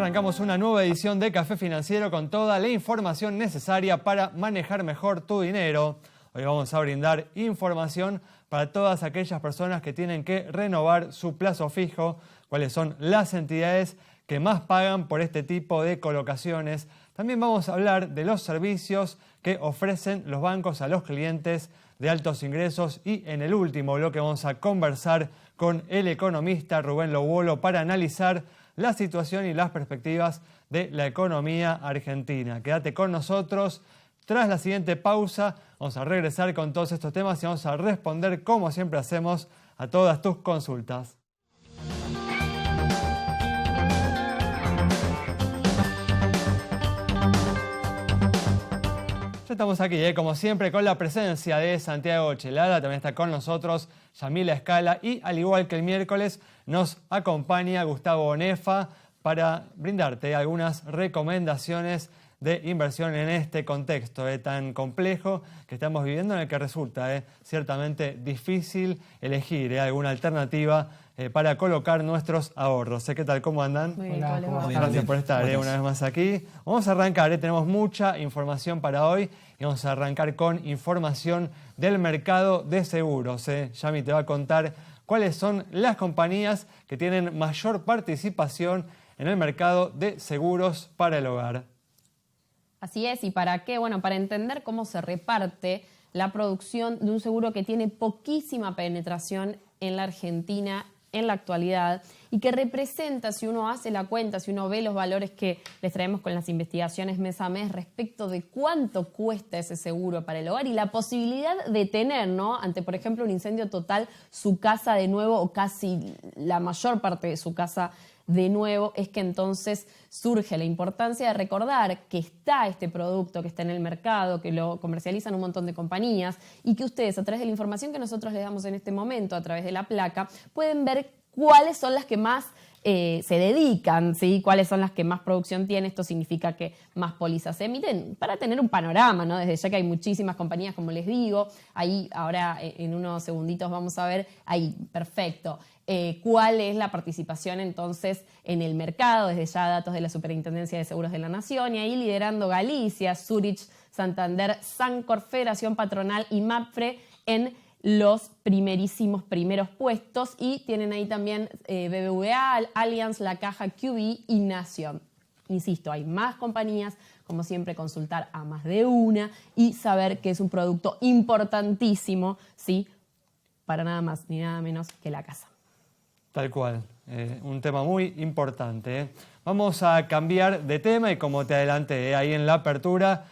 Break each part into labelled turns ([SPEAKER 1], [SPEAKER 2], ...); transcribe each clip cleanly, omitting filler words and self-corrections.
[SPEAKER 1] arrancamos una nueva edición de Café Financiero con toda la información necesaria para manejar mejor tu dinero. Hoy vamos a brindar información para todas aquellas personas que tienen que renovar su plazo fijo, cuáles son las entidades que más pagan por este tipo de colocaciones. También vamos a hablar de los servicios que ofrecen los bancos a los clientes de altos ingresos y en el último bloque vamos a conversar con el economista Rubén Lobolo para analizar la situación y las perspectivas de la economía argentina. Quédate con nosotros. Tras la siguiente pausa vamos a regresar con todos estos temas y vamos a responder, como siempre hacemos, a todas tus consultas. Ya estamos aquí, como siempre, con la presencia de Santiago Chelada. También está con nosotros Yamila Escala y, al igual que el miércoles, nos acompaña Gustavo Onefa para brindarte algunas recomendaciones de inversión en este contexto tan complejo que estamos viviendo, en el que resulta ciertamente difícil elegir alguna alternativa para colocar nuestros ahorros. ¿Qué tal? ¿Cómo andan?
[SPEAKER 2] Muy bien, hola.
[SPEAKER 1] Gracias por estar una vez más aquí. Vamos a arrancar, tenemos mucha información para hoy y vamos a arrancar con información del mercado de seguros. Yami te va a contar cuáles son las compañías que tienen mayor participación en el mercado de seguros para el hogar.
[SPEAKER 2] Así es, ¿y para qué? Bueno, para entender cómo se reparte la producción de un seguro que tiene poquísima penetración en la Argentina en la actualidad y que representa, si uno hace la cuenta, si uno ve los valores que les traemos con las investigaciones mes a mes respecto de cuánto cuesta ese seguro para el hogar y la posibilidad de tener, ¿no?, ante, por ejemplo, un incendio total, su casa de nuevo o casi la mayor parte de su casa de nuevo, es que entonces surge la importancia de recordar que está este producto, que está en el mercado, que lo comercializan un montón de compañías y que ustedes, a través de la información que nosotros les damos en este momento, a través de la placa, pueden ver cuáles son las que más se dedican, ¿sí? Cuáles son las que más producción tienen. Esto significa que más pólizas se emiten para tener un panorama, ¿no? Desde ya que hay muchísimas compañías, como les digo, ahí ahora en unos segunditos vamos a ver, ahí, perfecto. ¿Cuál es la participación entonces en el mercado? Desde ya datos de la Superintendencia de Seguros de la Nación y ahí liderando Galicia, Zurich, Santander, Sancor, Federación Patronal y Mapfre en los primeros puestos y tienen ahí también BBVA, Allianz, La Caja, QB y Nación. Insisto, hay más compañías, como siempre consultar a más de una y saber que es un producto importantísimo, ¿sí?, para nada más ni nada menos que la casa.
[SPEAKER 1] Tal cual, un tema muy importante. Vamos a cambiar de tema y, como te adelanté ahí en la apertura,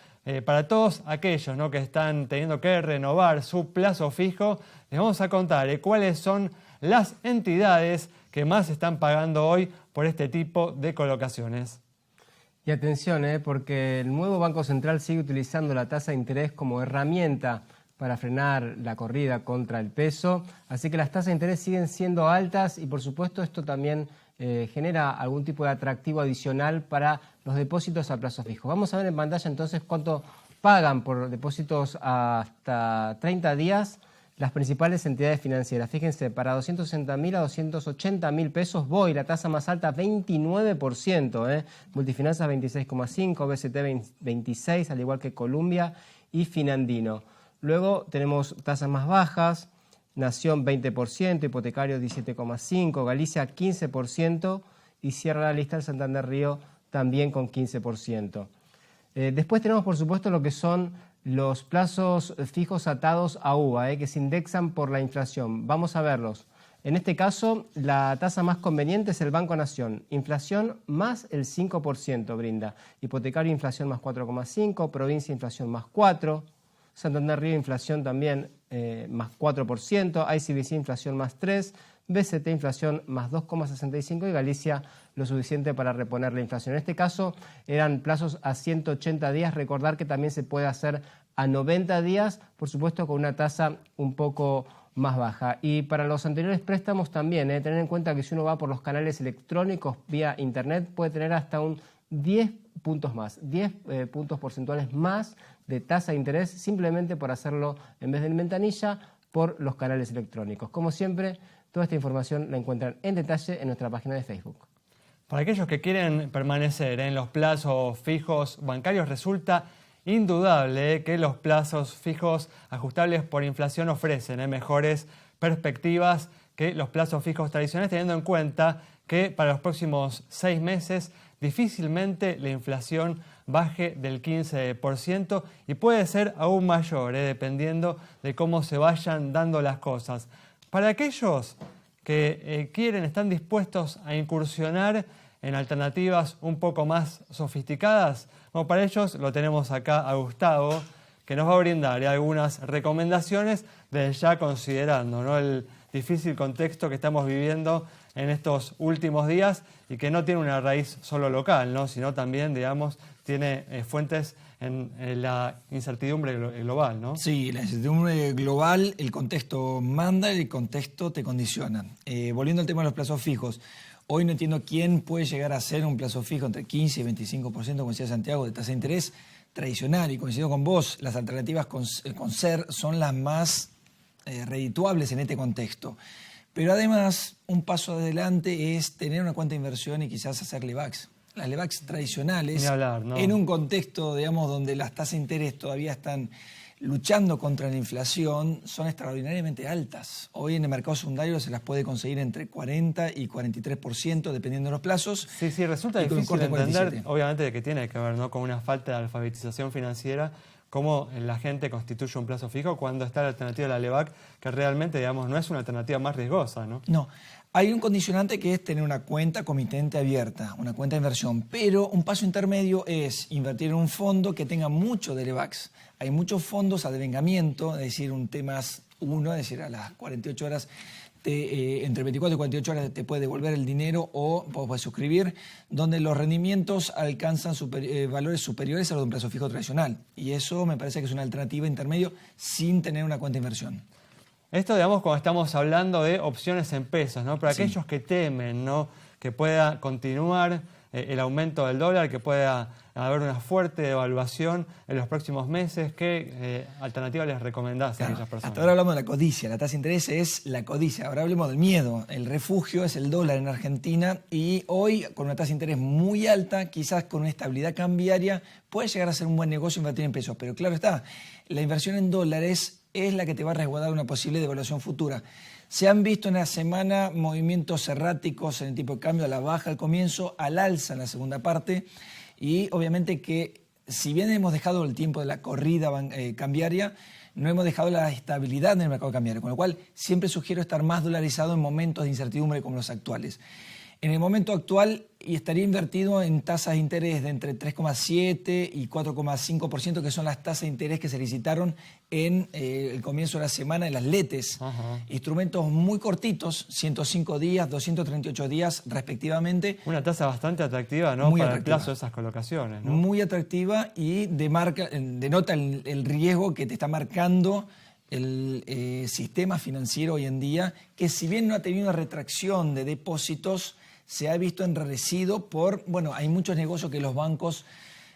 [SPEAKER 1] para todos aquellos, ¿no?, que están teniendo que renovar su plazo fijo, les vamos a contar cuáles son las entidades que más están pagando hoy por este tipo de colocaciones.
[SPEAKER 3] Y atención, porque el nuevo Banco Central sigue utilizando la tasa de interés como herramienta para frenar la corrida contra el peso, así que las tasas de interés siguen siendo altas y, por supuesto, esto también genera algún tipo de atractivo adicional para los depósitos a plazo fijo. Vamos a ver en pantalla entonces cuánto pagan por depósitos hasta 30 días las principales entidades financieras. Fíjense, para 260.000 a 280.000 pesos, voy, la tasa más alta 29%, Multifinanzas 26,5%, BCT 26%, al igual que Columbia y Finandino. Luego tenemos tasas más bajas, Nación 20%, Hipotecario 17,5%, Galicia 15% y cierra la lista el Santander Río también con 15%. Después tenemos, por supuesto, lo que son los plazos fijos atados a UVA, que se indexan por la inflación. Vamos a verlos. En este caso, la tasa más conveniente es el Banco Nación. Inflación más el 5% brinda. Hipotecario, inflación más 4,5%, Provincia, inflación más 4%. Santander Río, inflación también más 4%, ICBC, inflación más 3%, BCT, inflación más 2,65% y Galicia lo suficiente para reponer la inflación. En este caso eran plazos a 180 días, recordar que también se puede hacer a 90 días, por supuesto con una tasa un poco más baja. Y para los anteriores préstamos también, tener en cuenta que si uno va por los canales electrónicos vía internet puede tener hasta un 10 puntos más, 10 puntos porcentuales más de tasa de interés simplemente por hacerlo en vez del ventanilla por los canales electrónicos. Como siempre, toda esta información la encuentran en detalle en nuestra página de Facebook.
[SPEAKER 1] Para aquellos que quieren permanecer en los plazos fijos bancarios, resulta indudable que los plazos fijos ajustables por inflación ofrecen mejores perspectivas que los plazos fijos tradicionales, teniendo en cuenta que para los próximos 6 meses difícilmente la inflación baje del 15% y puede ser aún mayor, dependiendo de cómo se vayan dando las cosas. Para aquellos que están dispuestos a incursionar en alternativas un poco más sofisticadas, bueno, para ellos lo tenemos acá a Gustavo, que nos va a brindar algunas recomendaciones desde ya considerando, ¿no?, el difícil contexto que estamos viviendo en estos últimos días y que no tiene una raíz solo local, ¿no?, sino también, digamos, tiene fuentes en la incertidumbre global, ¿no?
[SPEAKER 4] Sí, la incertidumbre global, el contexto manda y el contexto te condiciona. Volviendo al tema de los plazos fijos, hoy no entiendo quién puede llegar a hacer un plazo fijo entre 15 y 25%, como decía Santiago, de tasa de interés tradicional. Y coincido con vos, las alternativas con SER son las más redituables en este contexto. Pero además, un paso adelante es tener una cuenta de inversión y quizás hacer LEVAX. Las LEVAX tradicionales,
[SPEAKER 1] ni hablar, ¿no?,
[SPEAKER 4] en un contexto, digamos, donde las tasas de interés todavía están luchando contra la inflación, son extraordinariamente altas. Hoy en el mercado secundario se las puede conseguir entre 40 y 43%, dependiendo de los plazos.
[SPEAKER 1] Sí, resulta
[SPEAKER 4] y con un
[SPEAKER 1] difícil
[SPEAKER 4] corte de
[SPEAKER 1] entender,
[SPEAKER 4] 47.
[SPEAKER 1] obviamente, de que tiene que ver, ¿no?, con una falta de alfabetización financiera, cómo la gente constituye un plazo fijo cuando está la alternativa de la LEVAC, que realmente, digamos, no es una alternativa más riesgosa, ¿no?
[SPEAKER 4] No. Hay un condicionante que es tener una cuenta comitente abierta, una cuenta de inversión, pero un paso intermedio es invertir en un fondo que tenga mucho de LEVAX. Hay muchos fondos a devengamiento, es decir, un T+1, es decir, a las 48 horas, entre 24 y 48 horas te puede devolver el dinero o vos puedes suscribir, donde los rendimientos alcanzan valores superiores a los de un plazo fijo tradicional. Y eso me parece que es una alternativa intermedio sin tener una cuenta de inversión.
[SPEAKER 1] Esto, digamos, cuando estamos hablando de opciones en pesos, ¿no? Para
[SPEAKER 4] Sí.
[SPEAKER 1] aquellos que temen, ¿no?, que pueda continuar el aumento del dólar, que pueda haber una fuerte devaluación en los próximos meses, ¿qué alternativa les recomendás a aquellas personas?
[SPEAKER 4] Hasta ahora hablamos de la codicia, la tasa de interés es la codicia. Ahora hablemos del miedo. El refugio es el dólar en Argentina y hoy, con una tasa de interés muy alta, quizás con una estabilidad cambiaria, puede llegar a ser un buen negocio invertir en pesos. Pero claro está, la inversión en dólares es la que te va a resguardar una posible devaluación futura. Se han visto en la semana movimientos erráticos en el tipo de cambio, a la baja al comienzo, al alza en la segunda parte, y obviamente que si bien hemos dejado el tiempo de la corrida cambiaria, no hemos dejado la estabilidad en el mercado cambiario, con lo cual siempre sugiero estar más dolarizado en momentos de incertidumbre como los actuales. En el momento actual estaría invertido en tasas de interés de entre 3,7 y 4,5%, que son las tasas de interés que se licitaron en el comienzo de la semana en las LETES.
[SPEAKER 1] Ajá.
[SPEAKER 4] Instrumentos muy cortitos, 105 días, 238 días respectivamente.
[SPEAKER 1] Una tasa bastante atractiva, ¿no?,
[SPEAKER 4] Muy
[SPEAKER 1] para
[SPEAKER 4] atractiva.
[SPEAKER 1] el plazo de esas colocaciones, ¿no?
[SPEAKER 4] Muy atractiva y denota el riesgo que te está marcando el sistema financiero hoy en día, que si bien no ha tenido una retracción de depósitos, se ha visto enrarecido por, bueno, hay muchos negocios que los bancos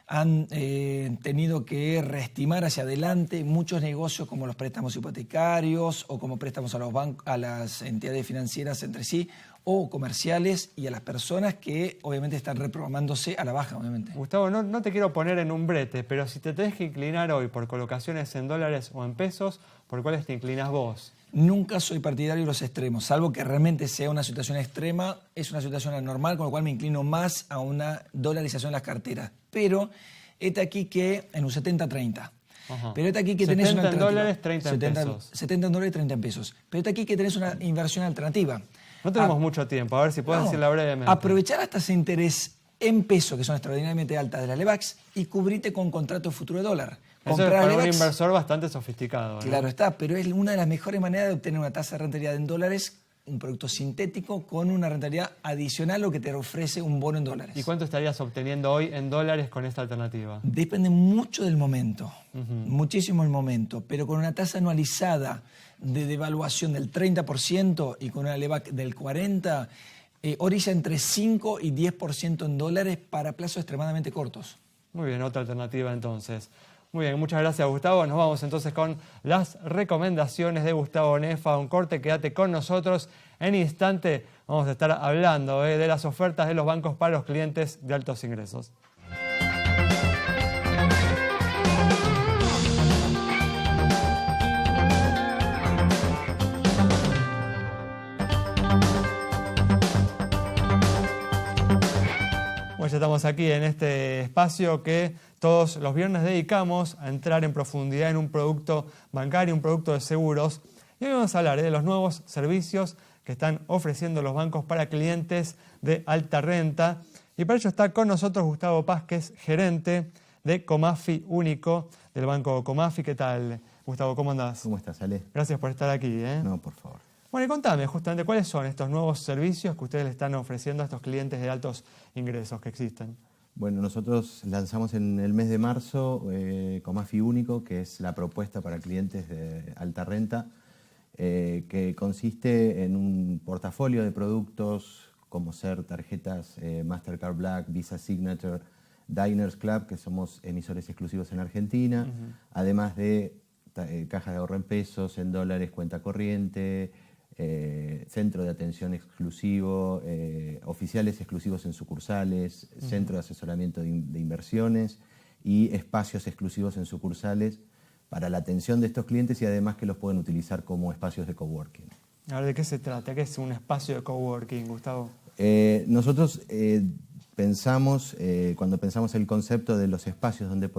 [SPEAKER 4] han tenido que reestimar hacia adelante, muchos negocios como los préstamos hipotecarios o como préstamos a las entidades financieras entre sí o comerciales y a las personas que obviamente están reprogramándose a la baja, obviamente.
[SPEAKER 1] Gustavo, no te quiero poner en un brete, pero si te tenés que inclinar hoy por colocaciones en dólares o en pesos, ¿por cuáles te inclinas vos?
[SPEAKER 4] Nunca soy partidario de los extremos, salvo que realmente sea una situación extrema, es una situación anormal, con lo cual me inclino más a una dolarización de las carteras. Pero este aquí que en un 70-30.
[SPEAKER 1] Ajá.
[SPEAKER 4] Pero este aquí que tenés una
[SPEAKER 1] 70 en
[SPEAKER 4] alternativa.
[SPEAKER 1] dólares, 30 en pesos.
[SPEAKER 4] 70 en dólares, 30 en pesos. Pero este aquí que tenés una inversión alternativa.
[SPEAKER 1] No tenemos mucho tiempo, a ver si puedes decirla brevemente.
[SPEAKER 4] Aprovechar las tasas de interés en pesos, que son extraordinariamente altas de la LEVAX, y cubrirte con contratos de futuro de dólar.
[SPEAKER 1] Eso es para un inversor bastante sofisticado, ¿no?
[SPEAKER 4] Claro está, pero es una de las mejores maneras de obtener una tasa de rentabilidad en dólares, un producto sintético con una rentabilidad adicional o que te ofrece un bono en dólares.
[SPEAKER 1] ¿Y cuánto estarías obteniendo hoy en dólares con esta alternativa?
[SPEAKER 4] Depende mucho del momento, muchísimo el momento, pero con una tasa anualizada de devaluación del 30% y con una LEVAC del 40%, orilla entre 5 y 10% en dólares para plazos extremadamente cortos.
[SPEAKER 1] Muy bien, otra alternativa entonces. Muy bien, muchas gracias Gustavo. Nos vamos entonces con las recomendaciones de Gustavo Nefa. Un corte, quédate con nosotros. En instante vamos a estar hablando de las ofertas de los bancos para los clientes de altos ingresos. Bueno, ya estamos aquí en este espacio que todos los viernes dedicamos a entrar en profundidad en un producto bancario, un producto de seguros. Y hoy vamos a hablar de los nuevos servicios que están ofreciendo los bancos para clientes de alta renta. Y para ello está con nosotros Gustavo Paz, que es gerente de Comafi Único, del Banco Comafi. ¿Qué tal, Gustavo? ¿Cómo andás?
[SPEAKER 5] ¿Cómo estás, Ale?
[SPEAKER 1] Gracias por estar aquí.
[SPEAKER 5] No, por favor.
[SPEAKER 1] Bueno, y contame justamente cuáles son estos nuevos servicios que ustedes le están ofreciendo a estos clientes de altos ingresos que existen.
[SPEAKER 5] Bueno, nosotros lanzamos en el mes de marzo Comafi Único, que es la propuesta para clientes de alta renta, que consiste en un portafolio de productos como ser tarjetas Mastercard Black, Visa Signature, Diners Club, que somos emisores exclusivos en Argentina, además de cajas de ahorro en pesos, en dólares, cuenta corriente, centro de atención exclusivo, oficiales exclusivos en sucursales, centro de asesoramiento de inversiones y espacios exclusivos en sucursales para la atención de estos clientes y además que los pueden utilizar como espacios de coworking.
[SPEAKER 1] A ver, ¿de qué se trata? ¿Qué es un espacio de coworking, Gustavo?
[SPEAKER 5] Nosotros pensamos, cuando pensamos el concepto de los espacios donde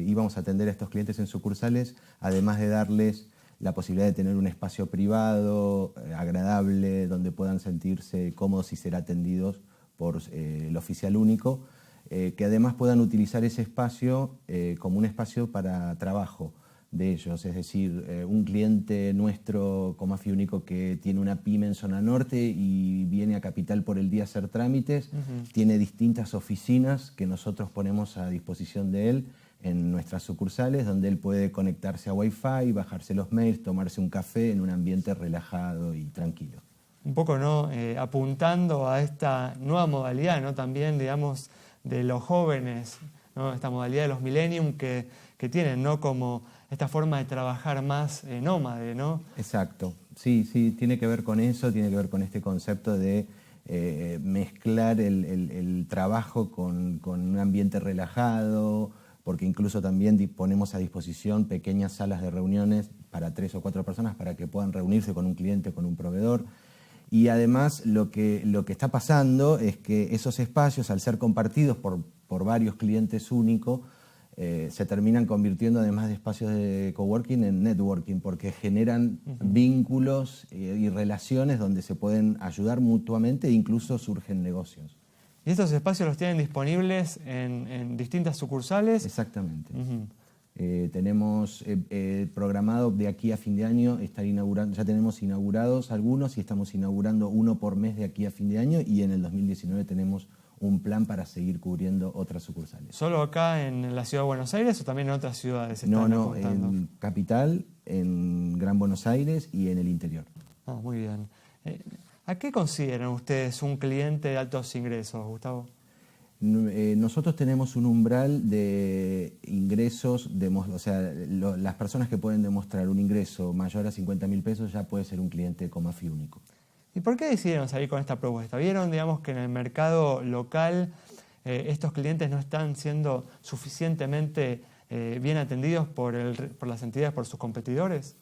[SPEAKER 5] íbamos a atender a estos clientes en sucursales, además de darles la posibilidad de tener un espacio privado, agradable, donde puedan sentirse cómodos y ser atendidos por el oficial único, que además puedan utilizar ese espacio como un espacio para trabajo de ellos. Es decir, un cliente nuestro, Comafi Único, que tiene una pyme en zona norte y viene a Capital por el día a hacer trámites, tiene distintas oficinas que nosotros ponemos a disposición de él en nuestras sucursales, donde él puede conectarse a Wi-Fi, bajarse los mails, tomarse un café en un ambiente relajado y tranquilo.
[SPEAKER 1] Un poco, ¿no? Apuntando a esta nueva modalidad, ¿no? También, digamos, de los jóvenes, ¿no? Esta modalidad de los millennium que tienen, ¿no? Como esta forma de trabajar más nómade, ¿no?
[SPEAKER 5] Exacto. Sí, tiene que ver con eso, tiene que ver con este concepto de mezclar el trabajo con un ambiente relajado, porque incluso también ponemos a disposición pequeñas salas de reuniones para 3 o 4 personas para que puedan reunirse con un cliente, con un proveedor. Y además lo que está pasando es que esos espacios, al ser compartidos por varios clientes únicos, se terminan convirtiendo, además de espacios de coworking, en networking, porque generan vínculos y relaciones donde se pueden ayudar mutuamente e incluso surgen negocios.
[SPEAKER 1] ¿Y estos espacios los tienen disponibles en distintas sucursales?
[SPEAKER 5] Exactamente. Tenemos programado de aquí a fin de año estar inaugurando, ya tenemos inaugurados algunos y estamos inaugurando uno por mes de aquí a fin de año, y en el 2019 tenemos un plan para seguir cubriendo otras sucursales.
[SPEAKER 1] ¿Solo acá en la ciudad de Buenos Aires o también en otras ciudades?
[SPEAKER 5] No, en Capital, en Gran Buenos Aires y en el interior.
[SPEAKER 1] Muy bien. ¿A qué consideran ustedes un cliente de altos ingresos, Gustavo?
[SPEAKER 5] Nosotros tenemos un umbral de ingresos, o sea, las personas que pueden demostrar un ingreso mayor a 50.000 pesos ya puede ser un cliente de Comafi Único.
[SPEAKER 1] ¿Y por qué decidieron salir con esta propuesta? ¿Vieron, digamos, que en el mercado local estos clientes no están siendo suficientemente bien atendidos por las entidades, por sus competidores?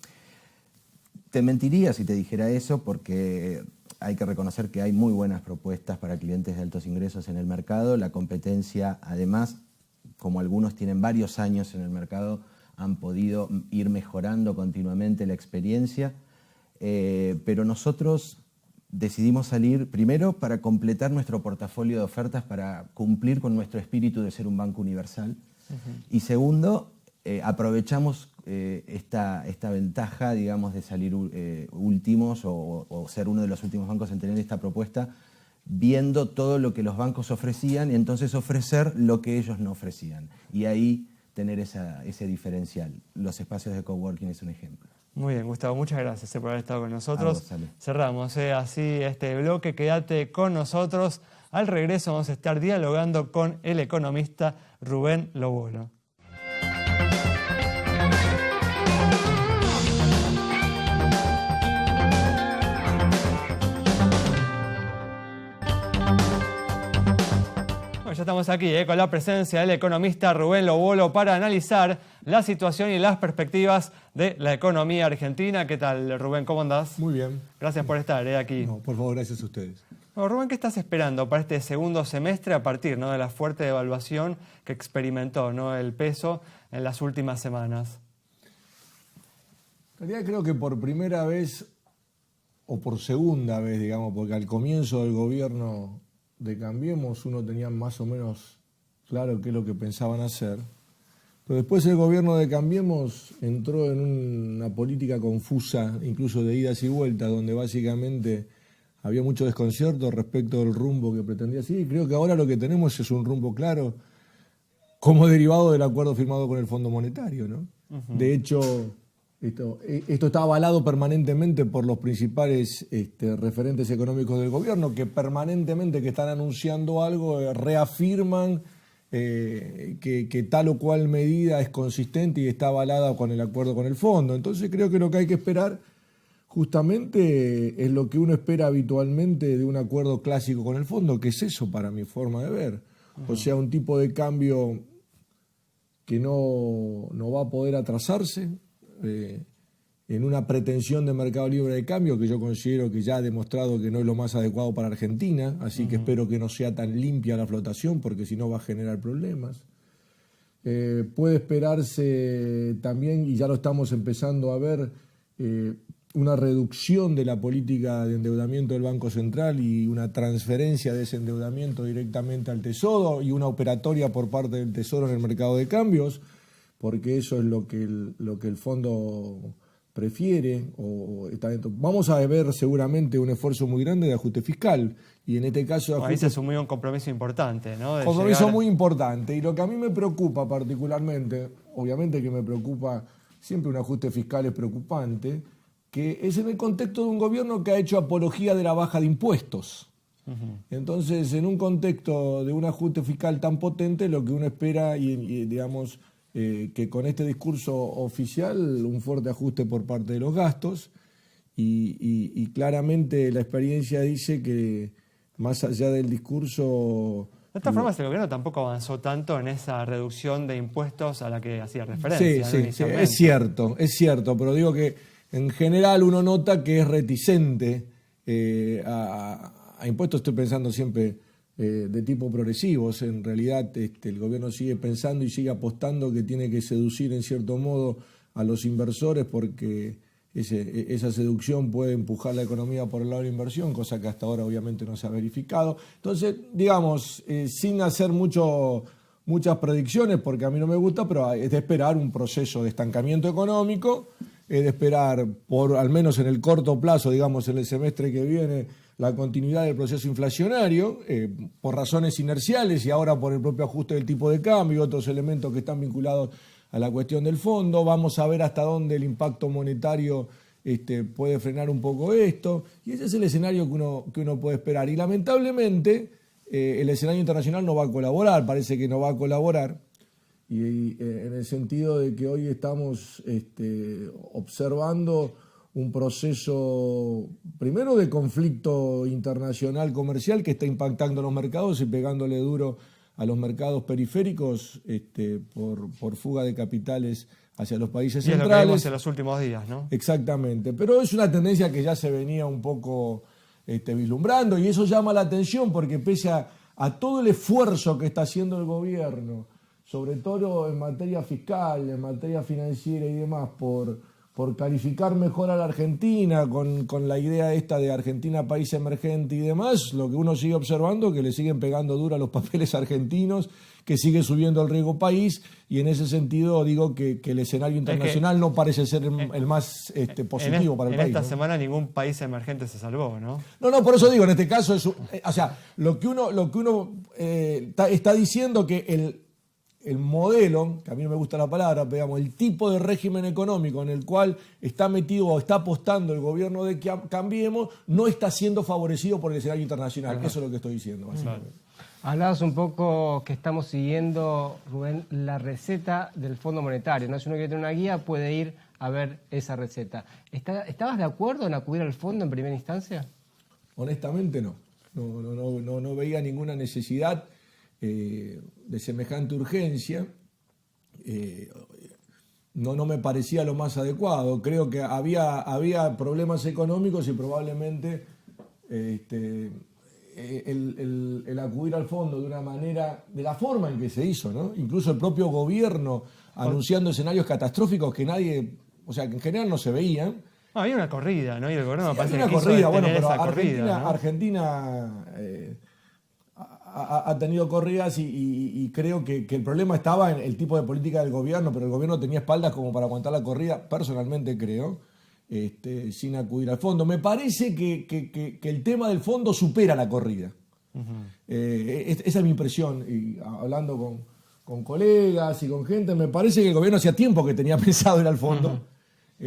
[SPEAKER 5] Te mentiría si te dijera eso, porque hay que reconocer que hay muy buenas propuestas para clientes de altos ingresos en el mercado. La competencia, además, como algunos tienen varios años en el mercado, han podido ir mejorando continuamente la experiencia. Pero nosotros decidimos salir primero para completar nuestro portafolio de ofertas, para cumplir con nuestro espíritu de ser un banco universal. Y segundo, aprovechamos esta ventaja, digamos, de salir últimos o ser uno de los últimos bancos en tener esta propuesta, viendo todo lo que los bancos ofrecían y entonces ofrecer lo que ellos no ofrecían. Y ahí tener ese diferencial. Los espacios de coworking es un ejemplo.
[SPEAKER 1] Muy bien, Gustavo, muchas gracias por haber estado con nosotros.
[SPEAKER 5] Vos, Ale.
[SPEAKER 1] Cerramos así este bloque. Quédate con nosotros. Al regreso vamos a estar dialogando con el economista Rubén Lobolo. ya estamos aquí con la presencia del economista Rubén Lobolo para analizar la situación y las perspectivas de la economía argentina. ¿Qué tal, Rubén? ¿Cómo andás?
[SPEAKER 6] Muy bien.
[SPEAKER 1] Gracias por estar aquí.
[SPEAKER 6] No, por favor, gracias a ustedes.
[SPEAKER 1] Bueno, Rubén, ¿qué estás esperando para este segundo semestre a partir de la fuerte devaluación que experimentó el peso en las últimas semanas?
[SPEAKER 6] En realidad creo que por primera vez, o por segunda vez, digamos, porque al comienzo del gobierno de Cambiemos uno tenía más o menos claro qué es lo que pensaban hacer, pero después el gobierno de Cambiemos entró en una política confusa, incluso de idas y vueltas, donde básicamente había mucho desconcierto respecto del rumbo que pretendía seguir. Creo que ahora lo que tenemos es un rumbo claro como derivado del acuerdo firmado con el Fondo Monetario, ¿no? De hecho, esto está avalado permanentemente por los principales referentes económicos del gobierno, que permanentemente que están anunciando algo reafirman que tal o cual medida es consistente y está avalada con el acuerdo con el fondo. Entonces creo que lo que hay que esperar justamente es lo que uno espera habitualmente de un acuerdo clásico con el fondo, que es eso para mi forma de ver. O sea, un tipo de cambio que no va a poder atrasarse, en una pretensión de mercado libre de cambio que yo considero que ya ha demostrado que no es lo más adecuado para Argentina, así que espero que no sea tan limpia la flotación porque si no va a generar problemas. Puede esperarse también, y ya lo estamos empezando a ver, una reducción de la política de endeudamiento del Banco Central y una transferencia de ese endeudamiento directamente al Tesoro y una operatoria por parte del Tesoro en el mercado de cambios, porque eso es lo que el fondo prefiere o está dentro. Vamos a ver seguramente un esfuerzo muy grande de ajuste fiscal y en este caso
[SPEAKER 1] ahí se asumió un compromiso importante, ¿no?
[SPEAKER 6] Compromiso muy importante, y lo que a mí me preocupa particularmente, obviamente que me preocupa, siempre un ajuste fiscal es preocupante, que es en el contexto de un gobierno que ha hecho apología de la baja de impuestos. Entonces, en un contexto de un ajuste fiscal tan potente, lo que uno espera y digamos que con este discurso oficial un fuerte ajuste por parte de los gastos y claramente la experiencia dice que más allá del discurso...
[SPEAKER 1] De todas formas, el gobierno tampoco avanzó tanto en esa reducción de impuestos a la que hacía referencia.
[SPEAKER 6] Sí, es cierto, pero digo que en general uno nota que es reticente a impuestos, estoy pensando siempre de tipo progresivos. En realidad el gobierno sigue pensando y sigue apostando que tiene que seducir en cierto modo a los inversores porque esa seducción puede empujar la economía por el lado de la inversión, cosa que hasta ahora obviamente no se ha verificado. Entonces, digamos, sin hacer muchas predicciones, porque a mí no me gusta, pero es de esperar un proceso de estancamiento económico, es de esperar, al menos en el corto plazo, digamos en el semestre que viene, la continuidad del proceso inflacionario, por razones inerciales y ahora por el propio ajuste del tipo de cambio y otros elementos que están vinculados a la cuestión del fondo. Vamos a ver hasta dónde el impacto monetario puede frenar un poco esto, y ese es el escenario que uno puede esperar. Y lamentablemente el escenario internacional no va a colaborar, parece que no va a colaborar, y en el sentido de que hoy estamos observando un proceso, primero, de conflicto internacional comercial que está impactando los mercados y pegándole duro a los mercados periféricos por fuga de capitales hacia los países centrales.
[SPEAKER 1] Y es lo que vimos en los últimos días, ¿no?
[SPEAKER 6] Exactamente, pero es una tendencia que ya se venía un poco vislumbrando, y eso llama la atención porque pese a todo el esfuerzo que está haciendo el gobierno, sobre todo en materia fiscal, en materia financiera y demás, por calificar mejor a la Argentina con la idea esta de Argentina país emergente y demás, lo que uno sigue observando es que le siguen pegando duro a los papeles argentinos, que sigue subiendo el riesgo país, y en ese sentido digo que el escenario internacional no parece ser el más positivo para el país.
[SPEAKER 1] En esta semana ningún país emergente se salvó, ¿no?
[SPEAKER 6] No, por eso digo, en este caso, o sea, lo que uno está diciendo que el modelo, que a mí no me gusta la palabra, pero digamos, el tipo de régimen económico en el cual está metido o está apostando el gobierno de que Cambiemos, no está siendo favorecido por el escenario internacional. Ajá. Eso es lo que estoy diciendo, básicamente.
[SPEAKER 3] Hablabas un poco que estamos siguiendo, Rubén, la receta del Fondo Monetario, ¿no? Si uno quiere tener una guía, puede ir a ver esa receta. ¿Estabas de acuerdo en acudir al fondo en primera instancia?
[SPEAKER 6] Honestamente, no. No veía ninguna necesidad. de semejante urgencia. No me parecía lo más adecuado. Creo que había problemas económicos y probablemente el acudir al fondo de la forma en que se hizo, ¿no? Incluso el propio gobierno anunciando escenarios catastróficos que nadie, o sea, que en general no se veían.
[SPEAKER 1] Había una corrida, ¿no? Y el gobierno me parece
[SPEAKER 6] Había
[SPEAKER 1] que
[SPEAKER 6] una
[SPEAKER 1] quiso
[SPEAKER 6] corrida, bueno,
[SPEAKER 1] detener
[SPEAKER 6] pero
[SPEAKER 1] esa corrida, ¿no?
[SPEAKER 6] Argentina ha tenido corridas y creo que el problema estaba en el tipo de política del gobierno, pero el gobierno tenía espaldas como para aguantar la corrida, personalmente creo, sin acudir al fondo. Me parece que el tema del fondo supera la corrida. Esa es mi impresión, y hablando con colegas y con gente, me parece que el gobierno hacía tiempo que tenía pensado ir al fondo,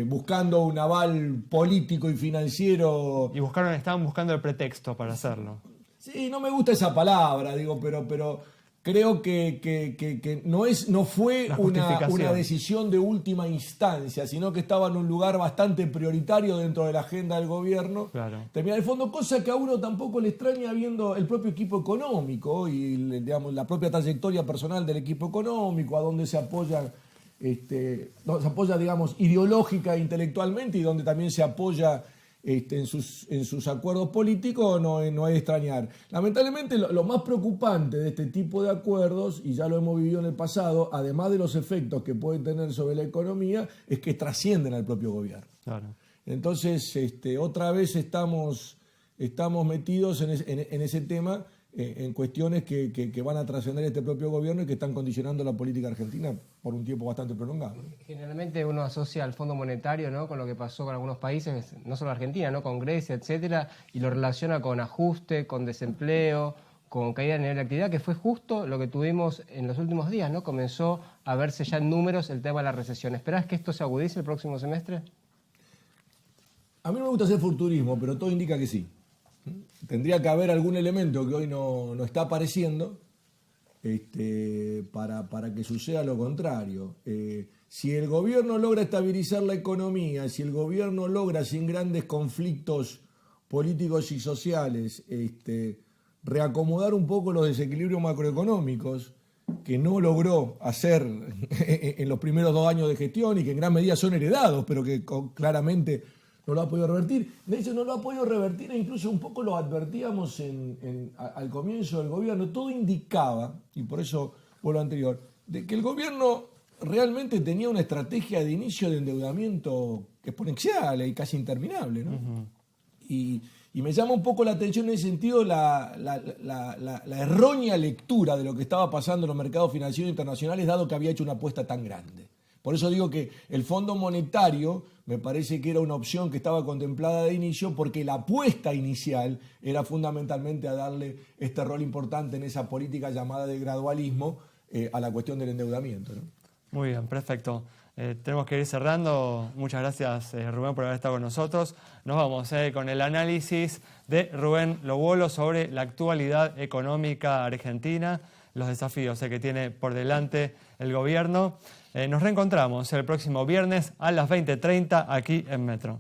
[SPEAKER 6] buscando un aval político y financiero.
[SPEAKER 1] Y estaban buscando el pretexto para hacerlo.
[SPEAKER 6] Sí, no me gusta esa palabra, digo, pero creo que no fue una decisión de última instancia, sino que estaba en un lugar bastante prioritario dentro de la agenda del gobierno.
[SPEAKER 1] Claro.
[SPEAKER 6] Terminar el fondo, cosa que a uno tampoco le extraña viendo el propio equipo económico y digamos, la propia trayectoria personal del equipo económico, a donde se apoya, digamos, ideológica e intelectualmente, y donde también se apoya en sus acuerdos políticos. No es de extrañar. Lamentablemente lo más preocupante de este tipo de acuerdos, y ya lo hemos vivido en el pasado, además de los efectos que pueden tener sobre la economía, es que trascienden al propio gobierno.
[SPEAKER 1] Claro.
[SPEAKER 6] Entonces, otra vez estamos metidos en ese tema, en cuestiones que van a trascender este propio gobierno y que están condicionando la política argentina por un tiempo bastante prolongado.
[SPEAKER 3] Generalmente uno asocia al Fondo Monetario, ¿no?, con lo que pasó con algunos países, no solo Argentina, ¿no?, con Grecia, etcétera, y lo relaciona con ajuste, con desempleo, con caída en la actividad, que fue justo lo que tuvimos en los últimos días, ¿no? Comenzó a verse ya en números el tema de la recesión. ¿Esperás que esto se agudice el próximo semestre?
[SPEAKER 6] A mí no me gusta hacer futurismo, pero todo indica que sí. Tendría que haber algún elemento que hoy no está apareciendo para que suceda lo contrario. Si el gobierno logra estabilizar la economía, si el gobierno logra, sin grandes conflictos políticos y sociales, reacomodar un poco los desequilibrios macroeconómicos, que no logró hacer en los primeros 2 años de gestión y que en gran medida son heredados, pero que claramente no lo ha podido revertir. De hecho, no lo ha podido revertir, e incluso un poco lo advertíamos al comienzo del gobierno. Todo indicaba, y por eso vuelvo a lo anterior, de que el gobierno realmente tenía una estrategia de inicio de endeudamiento exponencial y casi interminable, ¿no? Y me llama un poco la atención en ese sentido la errónea lectura de lo que estaba pasando en los mercados financieros internacionales, dado que había hecho una apuesta tan grande. Por eso digo que el Fondo Monetario me parece que era una opción que estaba contemplada de inicio, porque la apuesta inicial era fundamentalmente a darle este rol importante en esa política llamada de gradualismo a la cuestión del endeudamiento, ¿no?
[SPEAKER 1] Muy bien, perfecto. Tenemos que ir cerrando. Muchas gracias, Rubén, por haber estado con nosotros. Nos vamos con el análisis de Rubén Lobolo sobre la actualidad económica argentina, los desafíos que tiene por delante el gobierno. Nos reencontramos el próximo viernes a las 20:30 aquí en Metro.